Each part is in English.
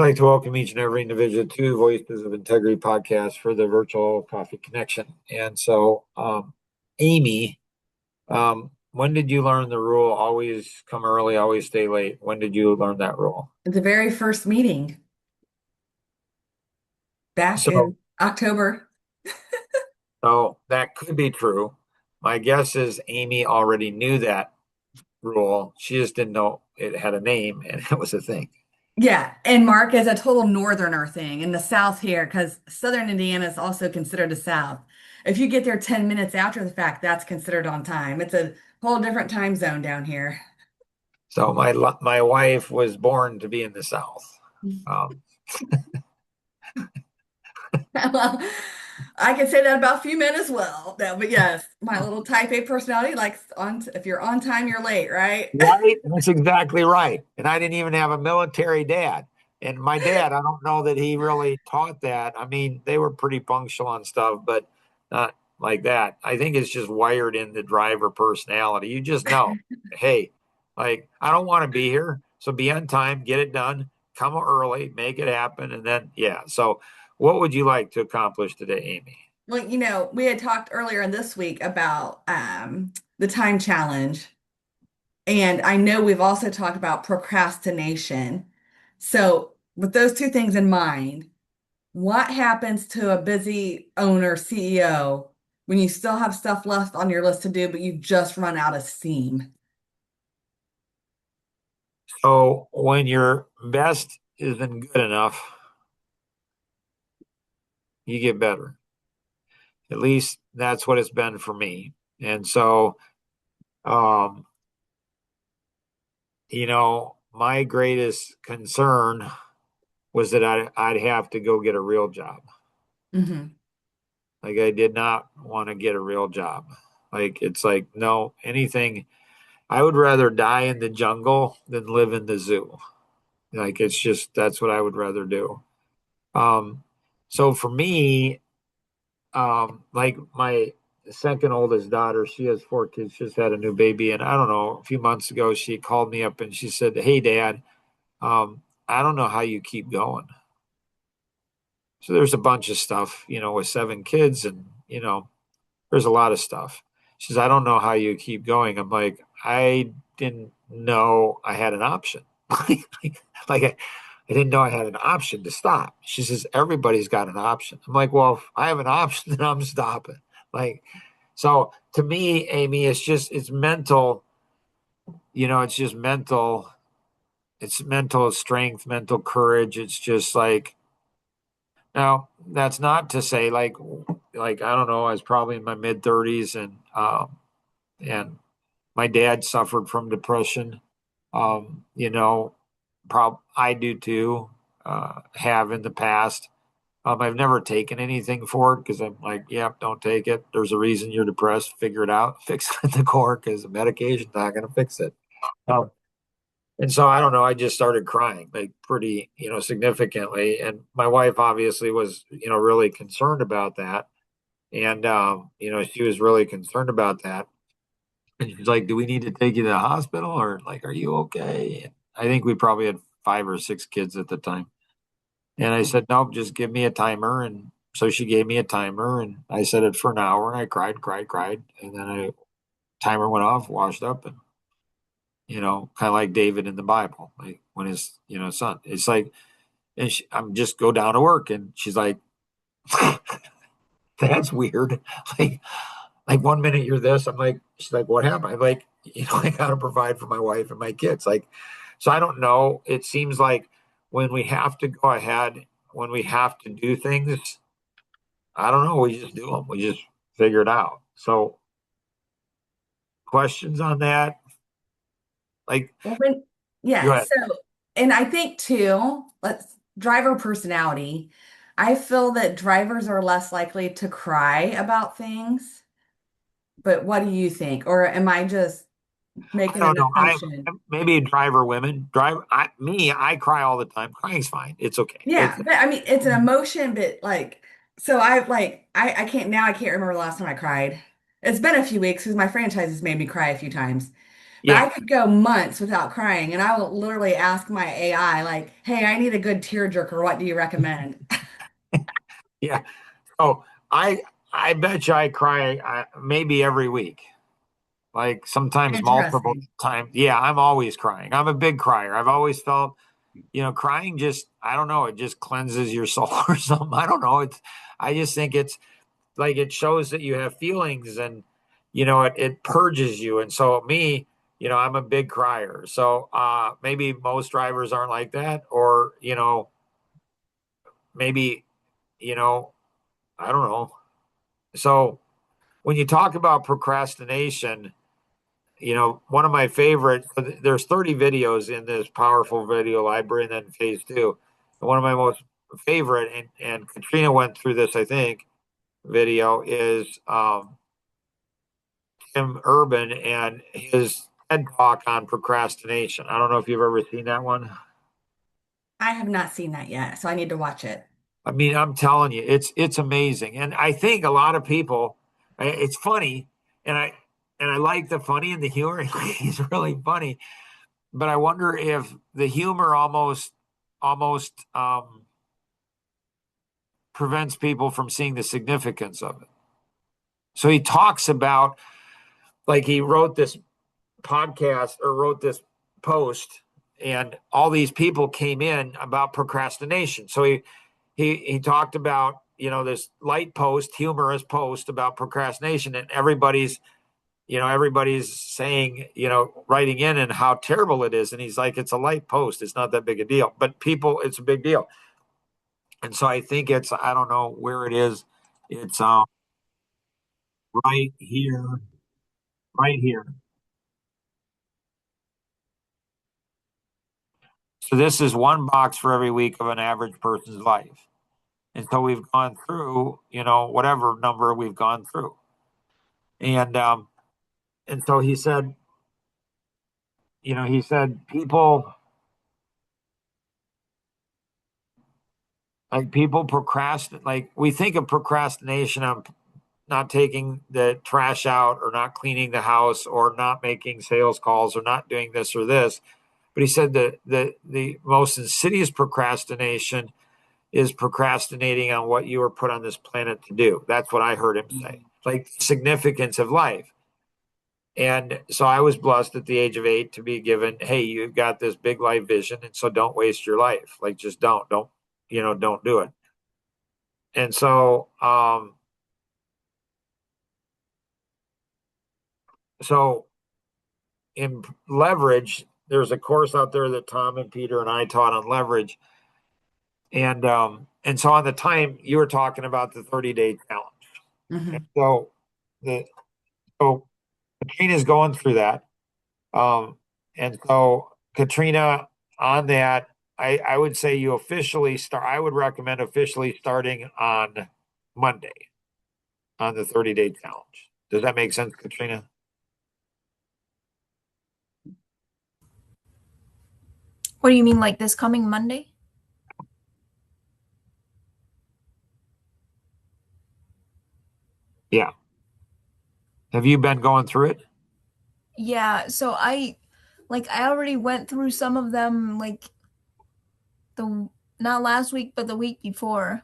like to welcome each and every individual to Voices of Integrity podcast for the virtual coffee connection. Amy, when did you learn the rule? Always come early, always stay late. When did you learn that rule? The very first meeting back So, in October. so that could be true. My guess is Amy already knew that rule. She just didn't know it had a name and it was a thing. Yeah, and Mark is a total northerner thing in the South here because Southern Indiana is also considered the South. If you get there 10 minutes after the fact, that's considered on time. It's a whole different time zone down here. So my wife was born to be in the South. Um, Well, I can say that about a few men as well. No, but yes, my little type A personality likes on if you're on time, you're late, right? Right? That's exactly right. And I didn't even have a military dad. And my dad, I don't know that he really taught that. I mean, they were pretty punctual on stuff, but not like that. I think it's just wired in the driver personality. You just know, hey, like, I don't want to be here. So be on time, get it done, come early, make it happen. And then, yeah. So, what would you like to accomplish today, Amy? Well, we had talked earlier in this week about the time challenge. And I know we've also talked about procrastination. So, with those two things in mind, what happens to a busy owner, CEO, when you still have stuff left on your list to do, but you've just run out of steam? So, when your best isn't good enough, you get better. At least that's what it's been for me. And so, um, my greatest concern was that I'd have to go get a real job. Hmm. Like I did not want to get a real job. Like it's like no anything. I would rather die in the jungle than live in the zoo. Like it's just that's what I would rather do. Um, so for me, like my second oldest daughter, she has four kids, just had a new baby. And I don't know, a few months ago, she called me up and she said, "Hey, Dad, I don't know how you keep going." So there's a bunch of stuff, with seven kids, and, there's a lot of stuff. She says, "I don't know how you keep going." I'm like, I didn't know I had an option. like I didn't know I had an option to stop. She says, "Everybody's got an option." I'm like, well, if I have an option, then I'm stopping. Like, so to me, Amy, it's mental, it's just mental. It's mental strength, mental courage. It's just like, now that's not to say like, I don't know, I was probably in my mid 30s and my dad suffered from depression. Um, you know, I do too, have in the past. I've never taken anything for it because I'm like, yeah, don't take it. There's a reason you're depressed. Figure it out. Fix it at the core because the medication's not going to fix it. Um, and so I don't know. I just started crying like pretty, significantly. And my wife obviously was, really concerned about that. And, she was really concerned about that. And she's like, "Do we need to take you to the hospital or like, are you okay?" And I think we probably had five or six kids at the time. And I said, "Nope, just give me a timer." And so she gave me a timer and I set it for an hour and I cried, cried, cried. And then I timer went off, washed up, and kind of like David in the Bible, like when his, son, it's like, and I'm just go down to work. And she's like, "That's weird." Like, like 1 minute you're this. I'm like, she's like, "What happened?" I'm like, I got to provide for my wife and my kids. Like, so I don't know. It seems like when we have to go ahead, when we have to do things, I don't know. We just do them. We just figure it out. So questions on that? Like, Well, go yeah. ahead. So, and I think too, let's driver personality. I feel that drivers are less likely to cry about things. But what do you think? Or am I just I making an don't know. assumption? Maybe driver women drive. I cry all the time. Crying's fine. It's okay. Yeah, but I mean, it's an emotion, but like, so I can't remember the last time I cried. It's been a few weeks because my franchise has made me cry a few times. But Yeah, I could go months without crying, and I will literally ask my AI, like, "Hey, I need a good tearjerker. What do you recommend?" yeah. So I I bet you I cry maybe every week, like sometimes multiple Interesting. times. Yeah, I'm always crying. I'm a big crier. I've always felt, crying just, I don't know, it just cleanses your soul or something. I don't know. I just think it's like it shows that you have feelings, and it purges you. And so me, I'm a big crier. So maybe most drivers aren't like that, or maybe, you know, I don't know. So when you talk about procrastination, one of my favorite, there's 30 videos in this powerful video library, and then phase two. And one of my most favorite, and Katrina went through this, I think, video is Tim Urban and his TED talk on procrastination. I don't know if you've ever seen that one. I have not seen that yet, so I need to watch it. I mean, I'm telling you, it's amazing. And I think a lot of people, it's funny, and I like the funny and the humor. He's really funny, but I wonder if the humor almost prevents people from seeing the significance of it. So he talks about, like, he wrote this podcast or wrote this post, and all these people came in about procrastination. So he talked about, this light post, humorous post about procrastination, and everybody's saying, writing in and how terrible it is. And he's like, it's a light post, it's not that big a deal, but people, it's a big deal. And so I think it's, I don't know where it is. It's right here, right here. So this is one box for every week of an average person's life. And so we've gone through, whatever number we've gone through. And so he said people, like, people procrastinate, like, we think of procrastination on not taking the trash out, or not cleaning the house, or not making sales calls, or not doing this or this. But he said that the most insidious procrastination is procrastinating on what you were put on this planet to do. That's what I heard him say. Like, significance of life. And so I was blessed at the age of 8 to be given, hey, you've got this big life vision, and so don't waste your life. Like, just don't do it. And so in leverage, there's a course out there that Tom and Peter and I taught on leverage. And so on the time you were talking about the 30-day challenge. And Hmm. the so Katrina's going through that. And so Katrina, on that, I would say you officially start. I would recommend officially starting on Monday on the 30-day challenge. Does that make sense, Katrina? What do you mean, like this coming Monday? Yeah. Have you been going through it? Yeah, so I already went through some of them like the not last week but the week before.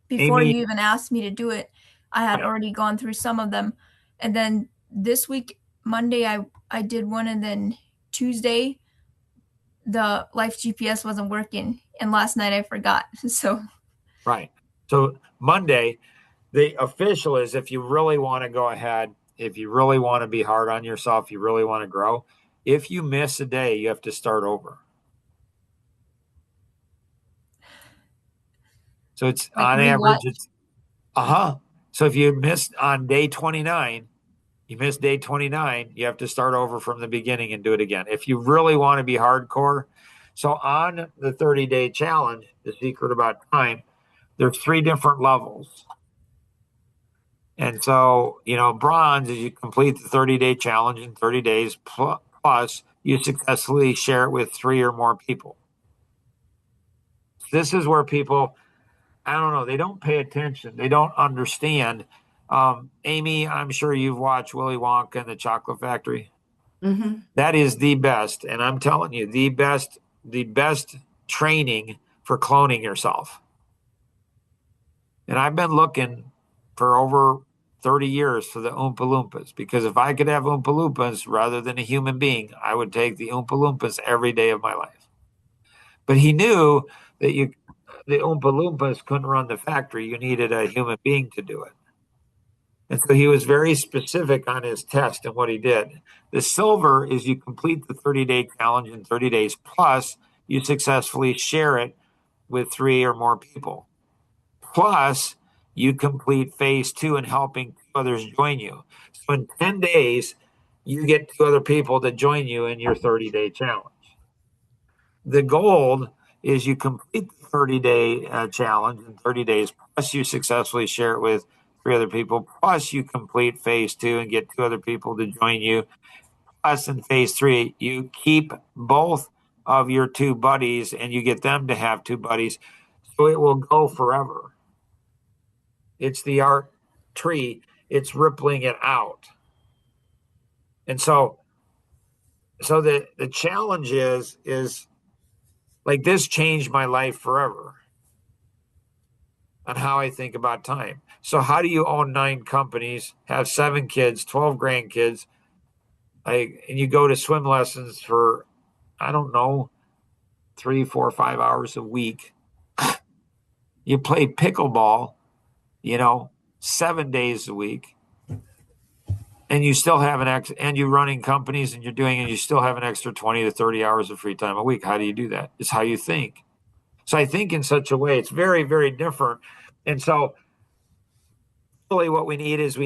Before Amy, you even asked me to do it, I had right, already gone through some of them. And then this week Monday I did one, and then Tuesday the Life GPS wasn't working, and last night I forgot. So, right. So Monday, the official is, if you really want to go ahead, if you really want to be hard on yourself, you really want to grow. If you miss a day, you have to start over. So it's like, on rewatch. average, it's uh-huh. So if you miss on day 29, you miss day 29, you have to start over from the beginning and do it again. If you really want to be hardcore. So on the 30-day challenge, the secret about time, there's three different levels. And so, bronze is you complete the 30-day challenge in 30 days, plus you successfully share it with three or more people. This is where people, I don't know, they don't pay attention. They don't understand. Amy, I'm sure you've watched Willy Wonka and the Chocolate Factory. Hmm. That is the best, and I'm telling you, the best training for cloning yourself. And I've been looking for over 30 years for the Oompa Loompas because if I could have Oompa Loompas rather than a human being, I would take the Oompa Loompas every day of my life. But he knew that the Oompa Loompas couldn't run the factory. You needed a human being to do it. And so he was very specific on his test and what he did. The silver is you complete the 30-day challenge in 30 days, plus you successfully share it with 3 or more people. Plus, you complete phase 2 in helping 2 others join you. So in 10 days, you get 2 other people to join you in your 30-day challenge. The goal is you complete the 30-day challenge in 30 days, plus you successfully share it with 3 other people, plus you complete phase 2 and get 2 other people to join you. Plus in phase 3, you keep both of your 2 buddies and you get them to have 2 buddies. So it will go forever. It's the art tree. It's rippling it out. And so the challenge is like this changed my life forever on how I think about time. So how do you own 9 companies, have 7 kids, 12 grandkids, like, and you go to swim lessons for, I don't know, 3, 4, 5 hours a week. You play pickleball, you know, 7 days a week, and you still have and you're running companies and you're doing, and you still have an extra 20 to 30 hours of free time a week. How do you do that? It's how you think. So I think in such a way, it's very, very different. And so really what we need is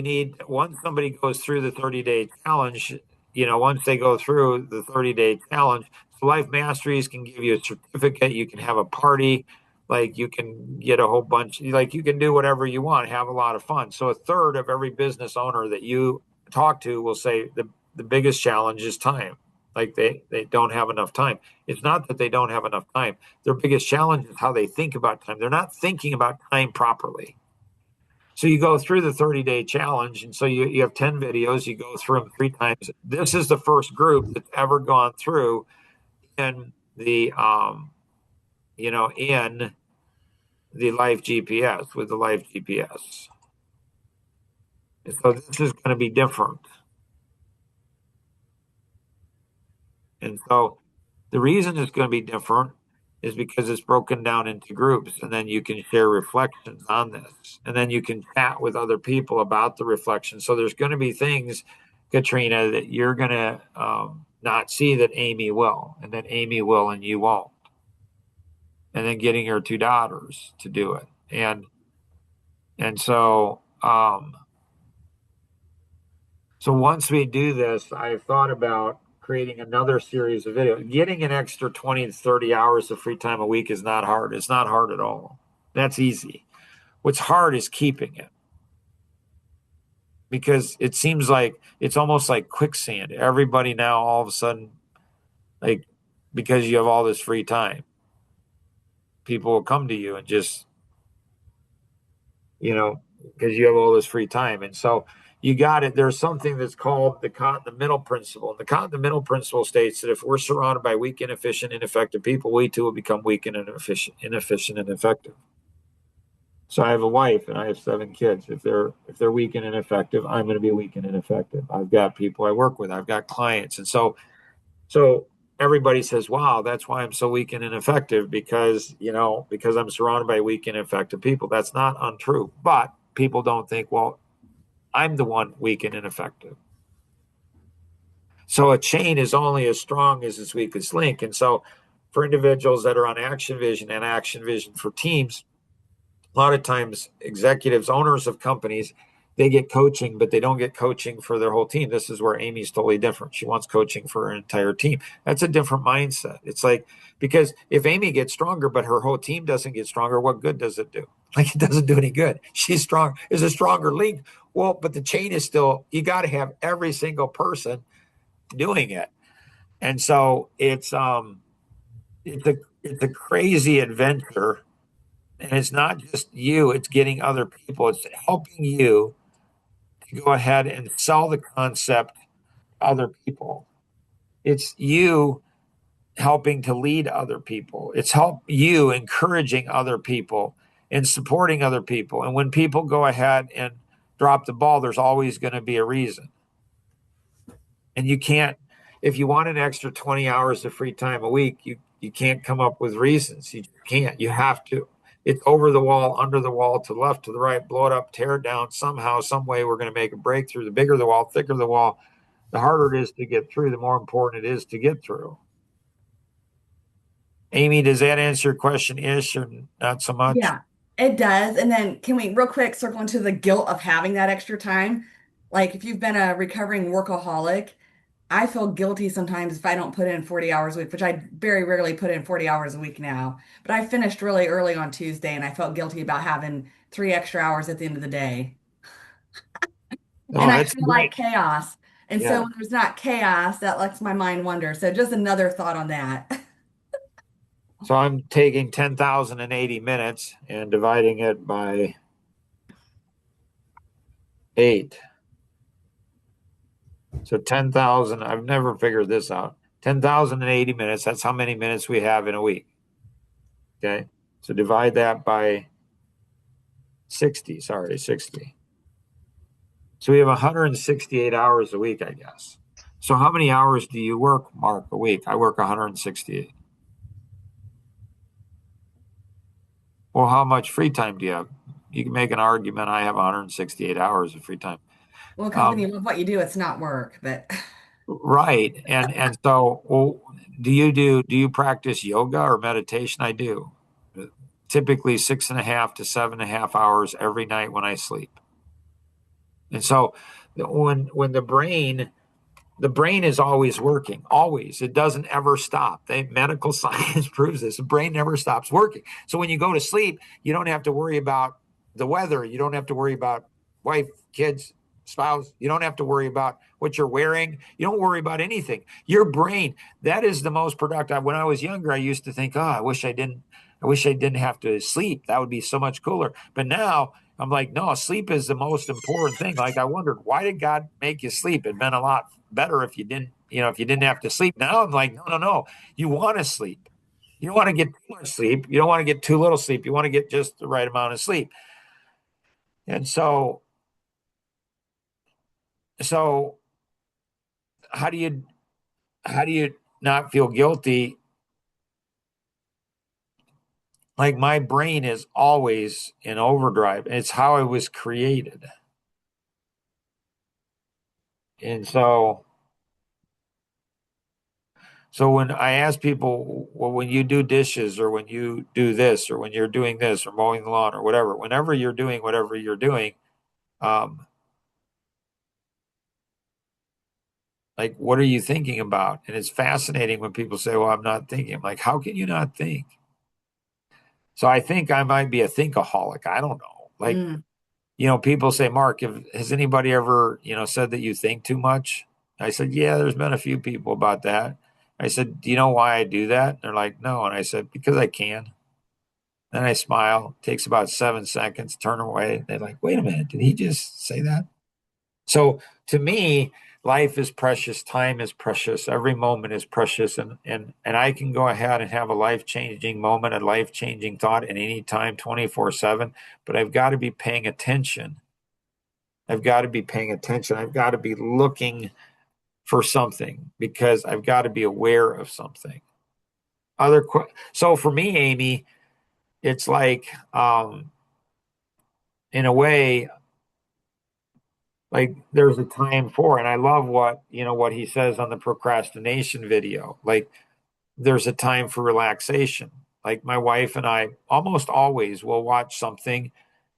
once somebody goes through the 30-day challenge, once they go through the 30-day challenge, so Life Masteries can give you a certificate. You can have a party, like you can get a whole bunch, like you can do whatever you want, have a lot of fun. So a third of every business owner that you talk to will say the biggest challenge is time. Like they don't have enough time. It's not that they don't have enough time. Their biggest challenge is how they think about time. They're not thinking about time properly. So you go through the 30-day challenge, and so you have 10 videos, you go through them 3 times. This is the first group that's ever gone through in in the Life GPS with the Life GPS. And so this is going to be different. And so the reason it's going to be different is because it's broken down into groups, and then you can share reflections on this, and then you can chat with other people about the reflections. So there's going to be things, Katrina, that you're going to not see that Amy will, and that Amy will and you won't. And then getting her 2 daughters to do it. And so once we do this, I've thought about creating another series of videos. Getting an extra 20 to 30 hours of free time a week is not hard. It's not hard at all. That's easy. What's hard is keeping it, because it seems like it's almost like quicksand. Everybody now, all of a sudden, like, because you have all this free time, people will come to you and just, because you have all this free time. And so you got it. There's something that's called the caught in the middle principle. And the caught in the middle principle states that if we're surrounded by weak, inefficient, ineffective people, we too will become weak and inefficient and ineffective. So I have a wife and I have 7 kids. If they're weak and ineffective, I'm going to be weak and ineffective. I've got people I work with. I've got clients. And so everybody says, wow, that's why I'm so weak and ineffective, because I'm surrounded by weak and ineffective people. That's not untrue. But people don't think, well, I'm the one weak and ineffective. So a chain is only as strong as its weakest link. And so for individuals that are on Action Vision and Action Vision for teams, a lot of times executives, owners of companies, they get coaching, but they don't get coaching for their whole team. This is where Amy's totally different. She wants coaching for her entire team. That's a different mindset. It's like, because if Amy gets stronger, but her whole team doesn't get stronger, what good does it do? Like, it doesn't do any good. She's strong, is a stronger link. Well, but the chain is still, you got to have every single person doing it. And so it's a crazy adventure. And it's not just you, it's getting other people. It's helping you go ahead and sell the concept to other people. It's you helping to lead other people. It's help you encouraging other people and supporting other people. And when people go ahead and drop the ball, there's always going to be a reason. And you can't, if you want an extra 20 hours of free time a week, you can't come up with reasons. You can't. You have to. It's over the wall, under the wall, to the left, to the right, blow it up, tear it down. Somehow, some way, we're going to make a breakthrough. The bigger the wall, thicker the wall, the harder it is to get through, the more important it is to get through. Amy, does that answer your question ish or not so much? Yeah, it does. And then can we real quick circle into the guilt of having that extra time? Like if you've been a recovering workaholic, I feel guilty sometimes if I don't put in 40 hours a week, which I very rarely put in 40 hours a week now. But I finished really early on Tuesday and I felt guilty about having 3 extra hours at the end of the day. And No, I that's feel like great. chaos. And so Yeah. when there's not chaos, that lets my mind wander. So just another thought on that. So I'm taking 10,080 minutes and dividing it by 8. So 10,000, I've never figured this out. 10,080 minutes, that's how many minutes we have in a week. Okay. So divide that by 60, sorry, 60. So we have 168 hours a week, I guess. So how many hours do you work, Mark, a week? I work 168. Well, how much free time do you have? You can make an argument I have 168 hours of free time. Well, because when you Um, love what you do, it's not work. But right. And so well, do you practice yoga or meditation? I do. Typically 6.5 to 7.5 hours every night when I sleep. And so when the brain is always working, always. It doesn't ever stop. Medical science proves this. The brain never stops working. So when you go to sleep, you don't have to worry about the weather. You don't have to worry about wife, kids, spouse. You don't have to worry about what you're wearing. You don't worry about anything. Your brain, that is the most productive. When I was younger, I used to think, oh, I wish I didn't have to sleep. That would be so much cooler. But now I'm like, no, sleep is the most important thing. Like I wondered, why did God make you sleep? It'd been a lot better if you didn't, if you didn't have to sleep. Now I'm like, no, no, no. You want to sleep. You don't want to get too much sleep. You don't want to get too little sleep. You want to get just the right amount of sleep. And so how do you not feel guilty? Like my brain is always in overdrive. It's how I was created. And so when I ask people, well, when you do dishes or when you do this or when you're doing this or mowing the lawn or whatever, whenever you're doing whatever you're doing, um, like what are you thinking about? And it's fascinating when people say, well, I'm not thinking. I'm like, how can you not think? So I think I might be a thinkaholic. I don't know. Like, mm, people say, Mark, has anybody ever, said that you think too much? I said, yeah, there's been a few people about that. I said, do you know why I do that? And they're like, no. And I said, because I can. Then I smile, takes about 7 seconds, turn away. They're like, wait a minute, did he just say that? So to me, life is precious, time is precious, every moment is precious, and I can go ahead and have a life-changing moment, a life-changing thought at any time, 24/7, but I've got to be paying attention. I've got to be paying attention. I've got to be looking for something because I've got to be aware of something. So for me, Amy, it's like in a way, like there's a time for, and I love what he says on the procrastination video. Like there's a time for relaxation. Like my wife and I almost always will watch something,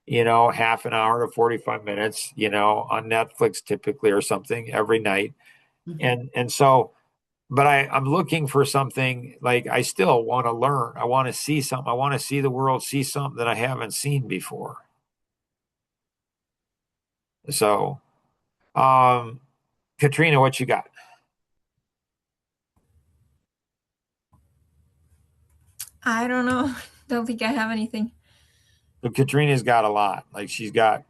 half an hour to 45 minutes, on Netflix typically or something every night. mhm. And so, but I'm looking for something. Like I still want to learn. I want to see something. I want to see the world, see something that I haven't seen before. So, um, Katrina, what you got? I don't know. Don't think I have anything. But Katrina's got a lot. Like she's got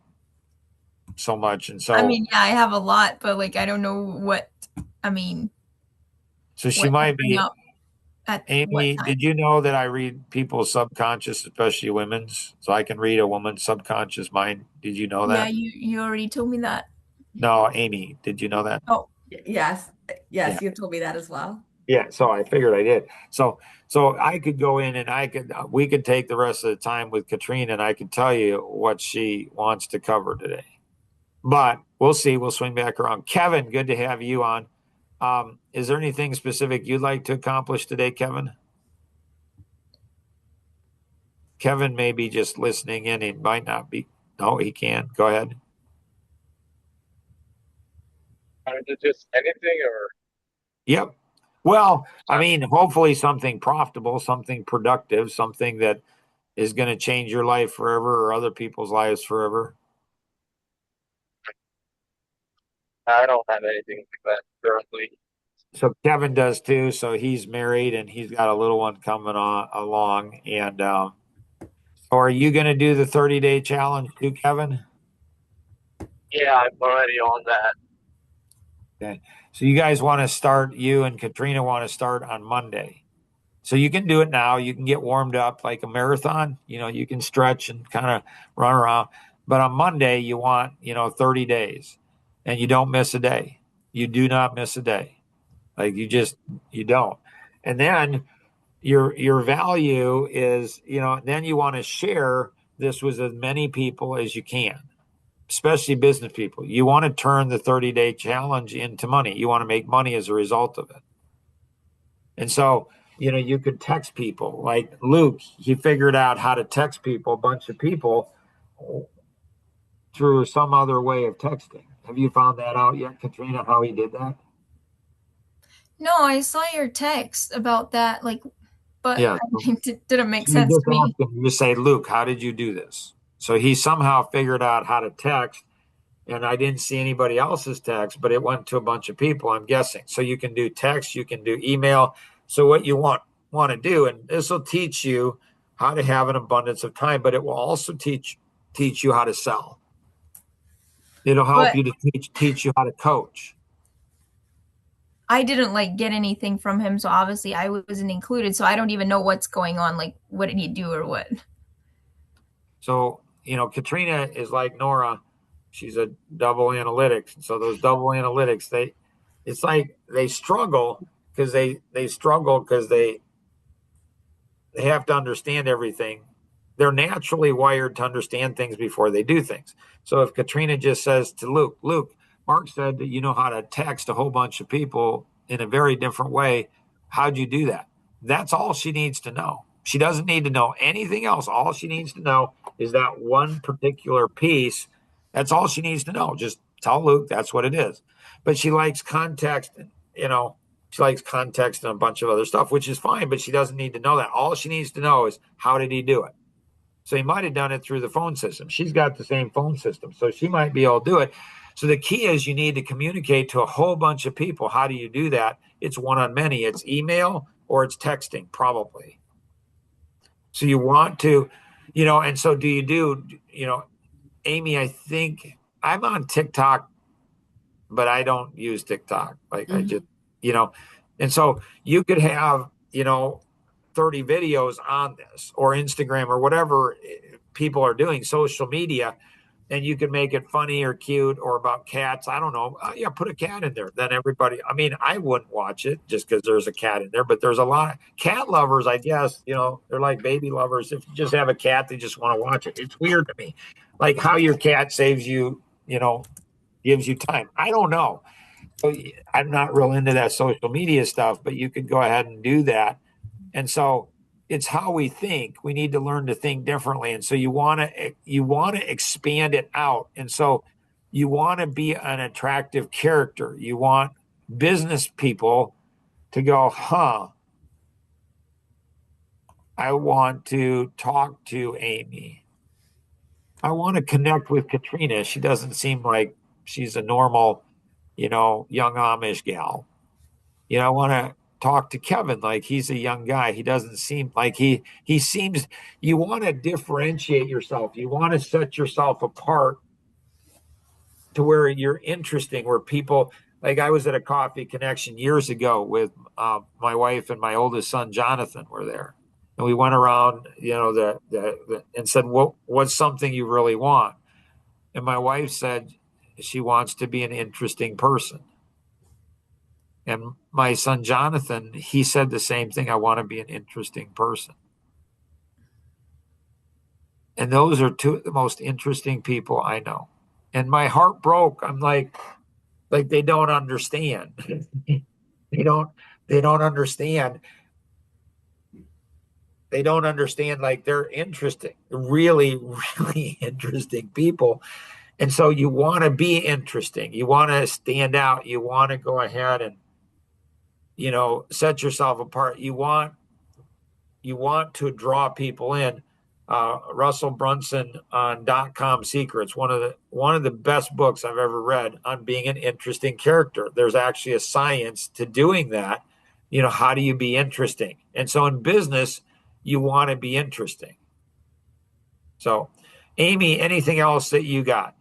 so much. And I so, mean, yeah, I have a lot, but like I don't know what I mean, so she what to might bring be, up at what Amy, time. did you know that I read people's subconscious, especially women's? So I can read a woman's subconscious mind. Did you know Yeah, that? you already told me that. No, Amy, did you know that? Oh, Yes, Yeah. yes, you've told me that as well. Yeah, so I figured I did. So I could go in and we could take the rest of the time with Katrina and I could tell you what she wants to cover today. But we'll see. We'll swing back around. Kevin, good to have you on. Is there anything specific you'd like to accomplish today, Kevin? Kevin may be just listening in. He might not be. No, he can. Go ahead. Is it just anything or Yep. Well, I uh, mean, hopefully something profitable, something productive, something that is going to change your life forever or other people's lives forever. I don't have anything like that currently. So Kevin does too. So he's married and he's got a little one coming on along. And so are you going to do the 30-day challenge too, Kevin? Yeah, I'm already on that. Okay. So you guys want to start, you and Katrina want to start on Monday. So you can do it now. You can get warmed up like a marathon. You can stretch and kind of run around. But on Monday, you want, 30 days and you don't miss a day. You do not miss a day. Like you don't. And then your value is, then you want to share this with as many people as you can, especially business people. You want to turn the 30-day challenge into money. You want to make money as a result of it. And so, you could text people like Luke, he figured out how to text people, a bunch of people through some other way of texting. Have you found that out yet, Katrina, how he did that? no, I saw your text about that, like, but Yeah. I mean, it didn't make So you sense just to ask me. him, you say, Luke, how did you do this? So he somehow figured out how to text, and I didn't see anybody else's text, but it went to a bunch of people, I'm guessing. So you can do text, you can do email. So what you want to do, and this will teach you how to have an abundance of time, but it will also teach you how to sell. It'll help But you to teach you how to coach. I didn't like get anything from him, so obviously I wasn't included. So I don't even know what's going on. Like, what did he do or what? So, Katrina is like Nora. She's a double analytics. So those double analytics, it's like they struggle because they struggle because they have to understand everything. They're naturally wired to understand things before they do things. So if Katrina just says to Luke, Mark said that you know how to text a whole bunch of people in a very different way. How'd you do that? That's all she needs to know. She doesn't need to know anything else. All she needs to know is that one particular piece. That's all she needs to know. Just tell Luke that's what it is. But she likes context, you know, she likes context and a bunch of other stuff, which is fine, but she doesn't need to know that. All she needs to know is how did he do it? So he might have done it through the phone system. She's got the same phone system, so she might be able to do it. So the key is you need to communicate to a whole bunch of people. How do you do that? It's one on many. It's email or it's texting, probably. So you want to, and so do you do, Amy, I think I'm on TikTok, but I don't use TikTok. Like I just, Mhm. you know, and so you could have, 30 videos on this or Instagram or whatever people are doing, social media, and you can make it funny or cute or about cats. I don't know. Yeah, put a cat in there. Then everybody, I mean, I wouldn't watch it just because there's a cat in there, but there's a lot of cat lovers, I guess, they're like baby lovers. If you just have a cat, they just want to watch it. It's weird to me. Like how your cat saves you, gives you time. I don't know. So I'm not real into that social media stuff, but you could go ahead and do that. And so it's how we think. We need to learn to think differently. And so you want to expand it out. And so you want to be an attractive character. You want business people to go, huh, I want to talk to Amy. I want to connect with Katrina. She doesn't seem like she's a normal, young Amish gal. I want to talk to Kevin like he's a young guy. He doesn't seem like he seems. You want to differentiate yourself. You want to set yourself apart to where you're interesting, where people, like I was at a coffee connection years ago with my wife and my oldest son, Jonathan, were there. And we went around, and said, what's something you really want? And my wife said she wants to be an interesting person. And my son, Jonathan, he said the same thing. I want to be an interesting person. And those are two of the most interesting people I know. And my heart broke. I'm like they don't understand. they don't they don't understand. They don't understand, like they're interesting, really, really interesting people. And so you want to be interesting. You want to stand out. You want to go ahead and, set yourself apart. You want to draw people in. Russell Brunson on .com Secrets, one of the best books I've ever read on being an interesting character. There's actually a science to doing that. How do you be interesting? And so in business, you want to be interesting. So, Amy, anything else that you got?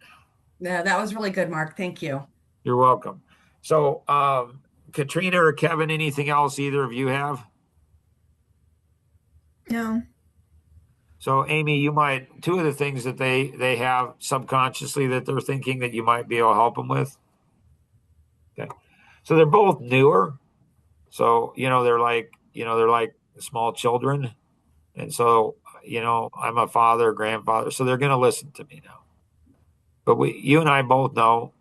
No, that was really good, Mark. Thank you. You're welcome. So, Katrina or Kevin, anything else either of you have? No. So, Amy, two of the things that they have subconsciously that they're thinking that you might be able to help them with. Okay. So they're both newer. So, they're like small children. And so, I'm a father, grandfather, so they're going to listen to me now. But you and I both know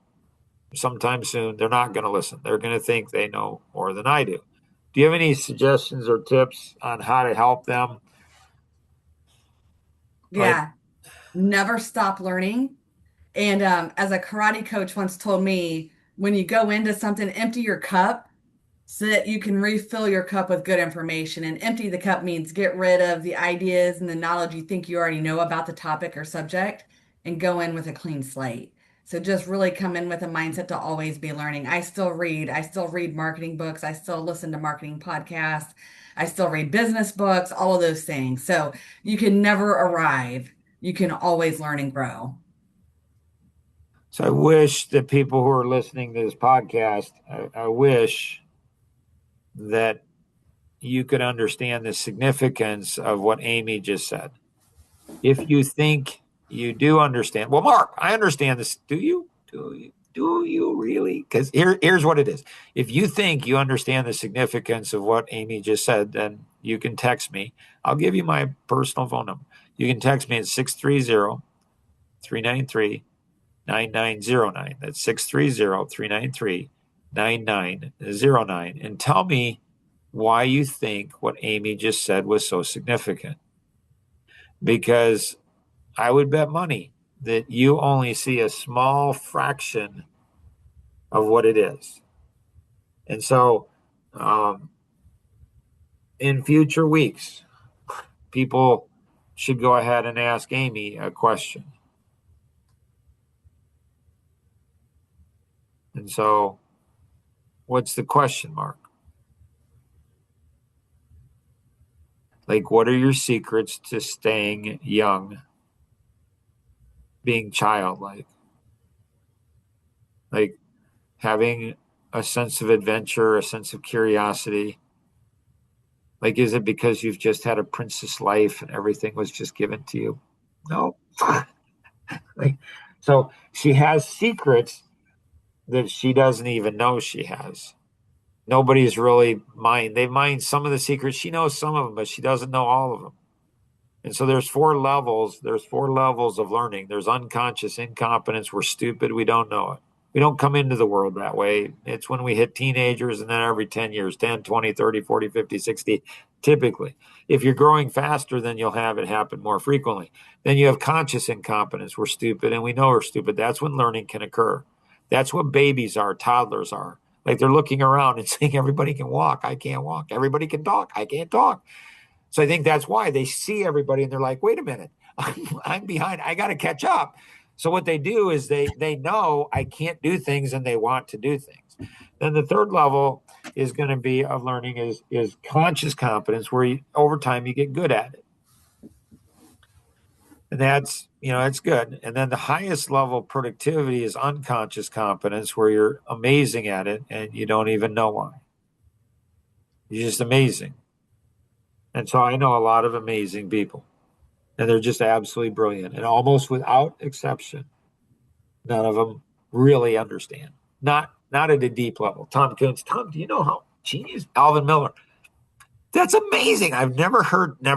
sometime soon they're not going to listen. They're going to think they know more than I do. Do you have any suggestions or tips on how to help them? Yeah. Never stop learning. And as a karate coach once told me, when you go into something, empty your cup so that you can refill your cup with good information. And empty the cup means get rid of the ideas and the knowledge you think you already know about the topic or subject and go in with a clean slate. So just really come in with a mindset to always be learning. I still read marketing books. I still listen to marketing podcasts. I still read business books, all of those things. So you can never arrive. You can always learn and grow. So I wish that people who are listening to this podcast, I wish that you could understand the significance of what Amy just said. If you think you do understand, well, Mark, I understand this. Do you? Do you really? Because here's what it is. If you think you understand the significance of what Amy just said, then you can text me. I'll give you my personal phone number. You can text me at 630-393-9909. That's 630-393-9909. And tell me why you think what Amy just said was so significant. Because I would bet money that you only see a small fraction of what it is. And so, in future weeks, people should go ahead and ask Amy a question. And so, what's the question, Mark? Like, what are your secrets to staying young, being childlike? Like, having a sense of adventure, a sense of curiosity. Like, is it because you've just had a princess life and everything was just given to you? No. So she has secrets that she doesn't even know she has. Nobody's really they mined some of the secrets. She knows some of them, but she doesn't know all of them. And so there's four levels. There's four levels of learning. There's unconscious incompetence. We're stupid. We don't know it. We don't come into the world that way. It's when we hit teenagers, and then every 10 years, 10, 20, 30, 40, 50, 60, typically. If you're growing faster, then you'll have it happen more frequently. Then you have conscious incompetence. We're stupid, and we know we're stupid. That's when learning can occur. That's what babies are, toddlers are. Like they're looking around and saying, everybody can walk. I can't walk. Everybody can talk. I can't talk. So I think that's why they see everybody and they're like, wait a minute, I'm behind. I got to catch up. So what they do is they know I can't do things and they want to do things. Then the third level is going to be of learning is conscious competence, where over time you get good at it. And that's, it's good. And then the highest level of productivity is unconscious competence, where you're amazing at it and you don't even know why. You're just amazing. And so I know a lot of amazing people, and they're just absolutely brilliant. And almost without exception, none of them really understand. Not at a deep level. Tom Coons, Tom, do you know how genius? Alvin Miller. That's amazing. I've never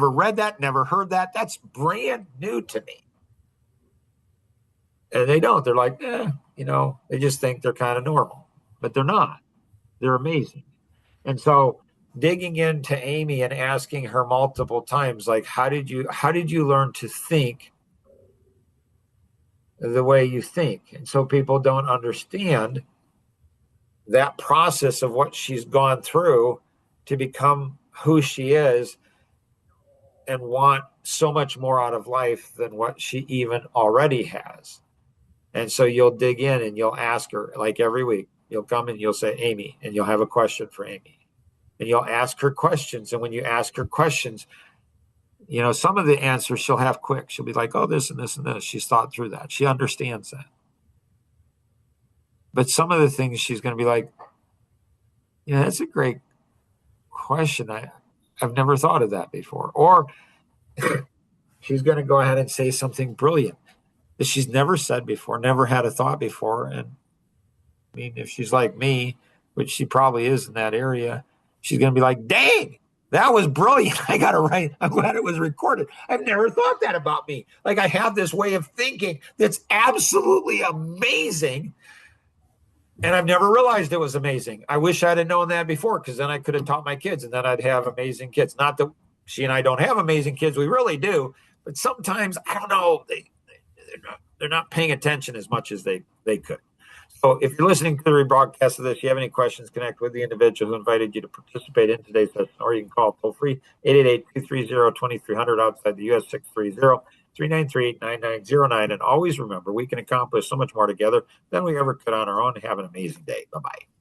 read that, never heard that. That's brand new to me. And they don't. They're like, they just think they're kind of normal, but they're not. They're amazing. And so digging into Amy and asking her multiple times, like, how did you learn to think the way you think? And so people don't understand that process of what she's gone through to become who she is and want so much more out of life than what she even already has. And so you'll dig in and you'll ask her, like every week, you'll come and you'll say, Amy, and you'll have a question for Amy. And you'll ask her questions. And when you ask her questions, some of the answers she'll have quick. She'll be like, oh, this and this and this. She's thought through that. She understands that. But some of the things she's going to be like, that's a great question. I've never thought of that before. Or she's going to go ahead and say something brilliant that she's never said before, never had a thought before. And I mean, if she's like me, which she probably is in that area, she's going to be like, dang, that was brilliant. I got to write. I'm glad it was recorded. I've never thought that about me. Like, I have this way of thinking that's absolutely amazing. And I've never realized it was amazing. I wish I'd have known that before, because then I could have taught my kids, and then I'd have amazing kids. Not that she and I don't have amazing kids. We really do. But sometimes, I don't know, they're not paying attention as much as they could. So if you're listening to the rebroadcast of this, you have any questions, connect with the individual who invited you to participate in today's session, or you can call toll free 888-230-2300 outside the U.S. 630-393-9909. And always remember, we can accomplish so much more together than we ever could on our own. Have an amazing day. Bye-bye.